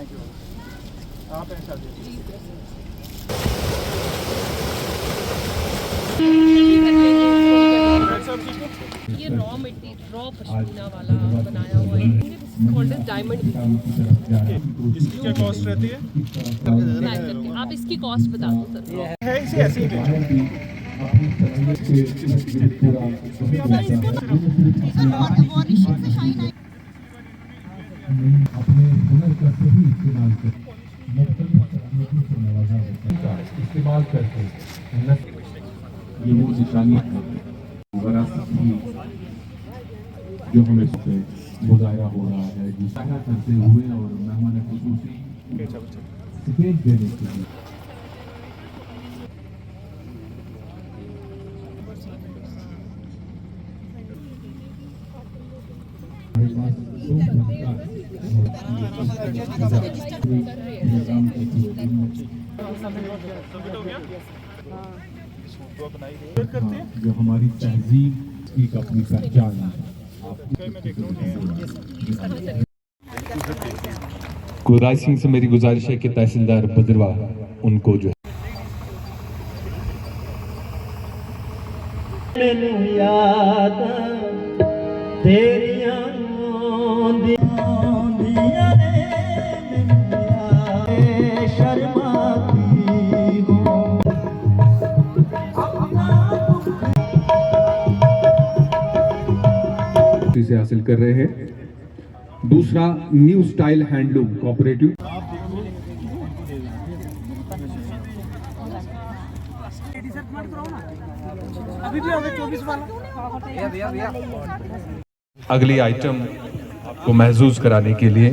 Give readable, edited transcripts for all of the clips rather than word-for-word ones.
Thank you. आप हैं शादी? ये रॉ पश्मीना वाला बनाया हुआ है, डायमंड। इसकी क्या कॉस्ट रहती है? आप इसकी कॉस्ट बता दो सर। है इसे ऐसे ही अपने हुनर का सही इस्तेमाल कर मुख्तलिफ तकनीकों से नवाजा होता है। इस्तेमाल करके ये वो निशानी है विरासत की जो हमें से मुजाहरा हो रहा है, मुशाहरा करते हुए और मेहमान खुसूसी स्टेज देने के लिए। जो हमारी तहजीब की अपनी पहचान है। गुरराज सिंह से मेरी गुजारिश है कि तहसीलदार बदरवा उनको जो याद तेरियां से हासिल कर रहे हैं। दूसरा न्यू स्टाइल हैंडलूम कोऑपरेटिव। अगली आइटम आपको महसूस कराने के लिए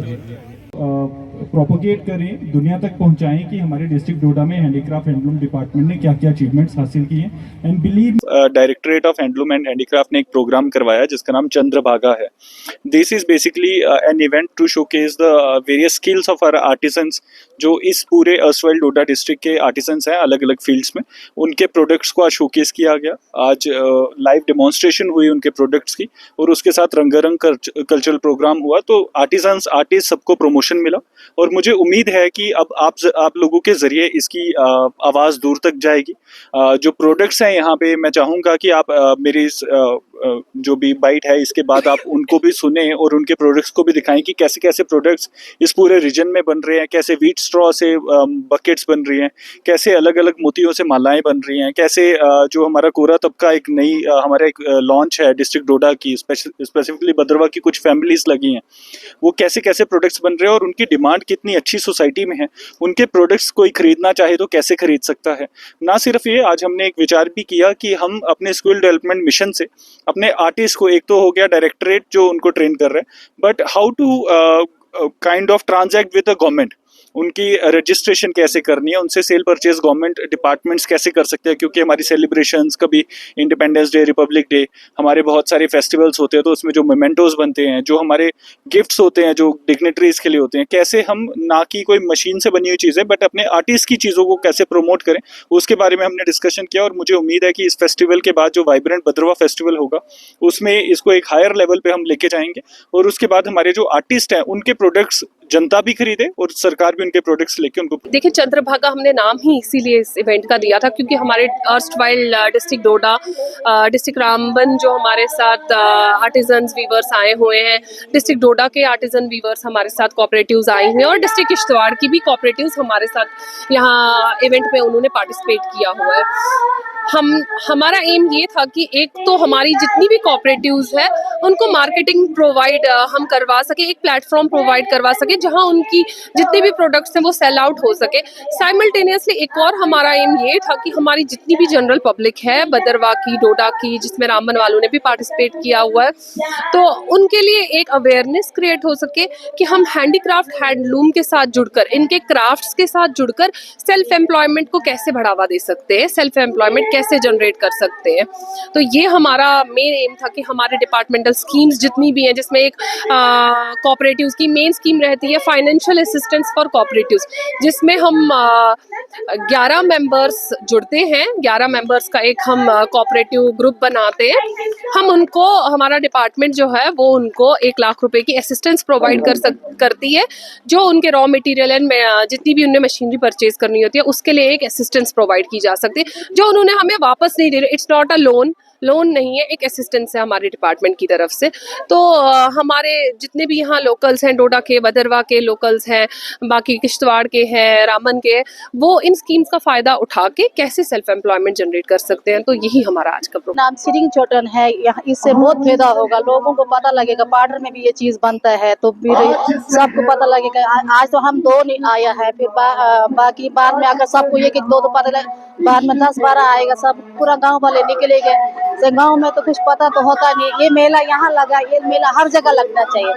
प्रोपोगेट करें, दुनिया तक पहुंचाएं कि हमारे डिस्ट्रिक्ट डोडा में हैंडीक्राफ्ट हैंडलूम डिपार्टमेंट ने क्या क्या अचीवमेंट्स हासिल किए हैं। And believe directorate of handloom and handicraft ने एक प्रोग्राम करवाया जिसका नाम चंद्रभागा है। This is basically an event to showcase the various skills of our artisans, जो इस पूरे अर्सवाइल डोडा डिस्ट्रिक्ट के आर्टिसंस हैं अलग अलग फील्ड्स में। उनके प्रोडक्ट्स को आज शोकेस किया गया। आज लाइव डेमोन्स्ट्रेशन हुई उनके प्रोडक्ट्स की और उसके साथ रंगारंग कल्चरल प्रोग्राम हुआ। तो आर्टिसंस आर्टिस्ट सबको प्रमोशन मिला और मुझे उम्मीद है कि अब आप लोगों के जरिए इसकी आवाज़ दूर तक जाएगी। जो प्रोडक्ट्स हैं यहाँ पे, मैं चाहूँगा कि आप मेरी इस जो भी बाइट है इसके बाद आप उनको भी सुने और उनके प्रोडक्ट्स को भी दिखाएं कि कैसे कैसे प्रोडक्ट्स इस पूरे रीजन में बन रहे हैं, कैसे व्हीट स्ट्रॉ से बकेट्स बन रही हैं, कैसे अलग अलग मोतियों से मालाएं बन रही हैं, कैसे जो हमारा कोरा तबका एक नई हमारा एक लॉन्च है डिस्ट्रिक्ट डोडा की, स्पेसिफिकली बदरवा की कुछ फैमिलीज लगी हैं, वो कैसे कैसे प्रोडक्ट्स बन रहे हैं और उनकी डिमांड कितनी अच्छी सोसाइटी में है। उनके प्रोडक्ट्स कोई खरीदना चाहे तो कैसे खरीद सकता है। ना सिर्फ ये, आज हमने एक विचार भी किया कि हम अपने स्किल डेवलपमेंट मिशन से अपने आर्टिस्ट को, एक तो हो गया डायरेक्टरेट जो उनको ट्रेन कर रहे हैं, but how to kind of transact with the government, उनकी रजिस्ट्रेशन कैसे करनी है, उनसे सेल परचेज गवर्नमेंट डिपार्टमेंट्स कैसे कर सकते हैं। क्योंकि हमारी सेलिब्रेशंस, कभी इंडिपेंडेंस डे, रिपब्लिक डे, हमारे बहुत सारे फेस्टिवल्स होते हैं तो उसमें जो मोमेंटोज बनते हैं, जो हमारे गिफ्ट्स होते हैं जो डिग्नेटरीज के लिए होते हैं, कैसे हम ना कि कोई मशीन से बनी हुई चीज़ें बट अपने आर्टिस्ट की चीज़ों को कैसे प्रमोट करें, उसके बारे में हमने डिस्कशन किया। और मुझे उम्मीद है कि इस फेस्टिवल के बाद जो वाइब्रेंट बदरवा फेस्टिवल होगा उसमें इसको एक हायर लेवल पे हम लेके जाएंगे और उसके बाद हमारे जो आर्टिस्ट हैं उनके प्रोडक्ट्स जनता भी खरीदे और सरकार भी उनके प्रोडक्ट्स लेके उनको। देखिए, चंद्रभागा हमने नाम ही इसीलिए इस इवेंट का दिया था क्योंकि हमारे अर्स्टवाइल डिस्ट्रिक्ट डोडा, डिस्ट्रिक्ट रामबन जो हमारे साथ आर्टिजन्स वीवर्स आए हुए हैं, डिस्ट्रिक्ट डोडा के आर्टिजन वीवर्स हमारे साथ कोऑपरेटिव्स आए हुए हैं और डिस्ट्रिक्ट किश्तवाड़ की भी कोऑपरेटिव्स हमारे साथ यहाँ इवेंट में उन्होंने पार्टिसिपेट किया हुआ है। हमारा एम ये था कि एक तो हमारी जितनी भी कोऑपरेटिव्स है उनको मार्केटिंग प्रोवाइड हम करवा सके, एक प्लेटफॉर्म प्रोवाइड करवा सके जहां उनकी जितने भी प्रोडक्ट्स हैं वो सेल आउट हो सके। साइमल्टेनियसली एक और हमारा एम ये था कि हमारी जितनी भी जनरल पब्लिक है बदरवा की, डोडा की, जिसमें रामबन वालों ने भी पार्टिसिपेट किया हुआ है, तो उनके लिए एक अवेयरनेस क्रिएट हो सके कि हम हैंडीक्राफ्ट हैंडलूम के साथ जुड़कर, इनके क्राफ्ट्स के साथ जुड़कर सेल्फ एम्प्लॉयमेंट को कैसे बढ़ावा दे सकते हैं, सेल्फ एम्प्लॉयमेंट कैसे जनरेट कर सकते हैं। तो ये हमारा मेन एम था कि हमारे डिपार्टमेंटल स्कीम्स जितनी भी हैं, जिसमें एक कोऑपरेटिव्स की मेन स्कीम रहती है फाइनेंशियल असिस्टेंस फॉर कोऑपरेटिव्स, जिसमें हम 11 मेंबर्स जुड़ते हैं, 11 मेंबर्स का एक हम कोऑपरेटिव ग्रुप बनाते हैं। हम उनको, हमारा डिपार्टमेंट जो है वो उनको 1 लाख रुपए की असिस्टेंस प्रोवाइड करती है, जो उनके रॉ मटेरियल एंड जितनी भी उन्हें मशीनरी परचेज करनी होती है उसके लिए एक असिस्टेंस प्रोवाइड की जा सकती है, जो उन्होंने हमें वापस नहीं दे रहे। इट्स नॉट अ लोन नहीं है, एक असिस्टेंस है हमारे डिपार्टमेंट की तरफ से। तो हमारे जितने भी यहाँ लोकल्स हैं, डोडा के, भदरवा के लोकल्स हैं, बाकी किश्तवाड़ के हैं, रामन के, वो इन स्कीम्स का फ़ायदा उठा के कैसे सेल्फ एम्प्लॉयमेंट जनरेट कर सकते हैं। तो यही हमारा आज का प्रोग्राम। नाम सिरिंग चोटन है। यहाँ इससे बहुत फायदा होगा, लोगों को पता लगेगा पाउडर में भी ये चीज़ बनता है, तो फिर सबको पता लगेगा। आज तो हम 2 नहीं आया है, फिर बाकी बाद में अगर सबको एक 2 पता लगे, बाद में 10-12 आएगा, सब पूरा गांव वाले निकलेंगे। से गांव में तो कुछ पता तो होता नहीं। ये मेला यहाँ लगा, ये मेला हर जगह लगना चाहिए,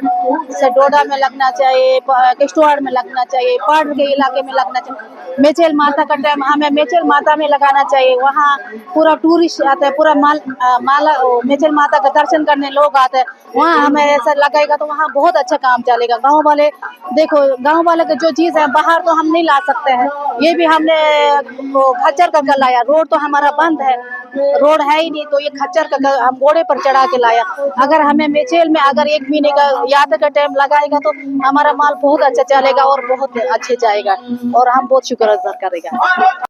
जैसे डोडा में लगना चाहिए, किश्तवाड़ में लगना चाहिए, पाउडर के इलाके में लगना चाहिए। मेचेल माता का टाइम हमें मेचेल माता में लगाना चाहिए, वहाँ पूरा टूरिस्ट आता है, पूरा माला मेचेल माता का दर्शन करने लोग आते हैं, वहाँ हमें ऐसा लगेगा तो वहाँ बहुत अच्छा काम चलेगा। गांव वाले देखो, गांव वाले का जो चीज़ है बाहर तो हम नहीं ला सकते हैं, ये भी हमने खच्चर का लाया। रोड तो हमारा बंद है, रोड है ही नहीं, तो ये खच्चर का हम घोड़े पर चढ़ा के लाया। अगर हमें मेचेल में अगर 1 महीने का यात्रा का टाइम लगाएगा तो हमारा माल बहुत अच्छा चलेगा और बहुत अच्छे जाएगा, और हम बहुत शुक्र अदा करेगा।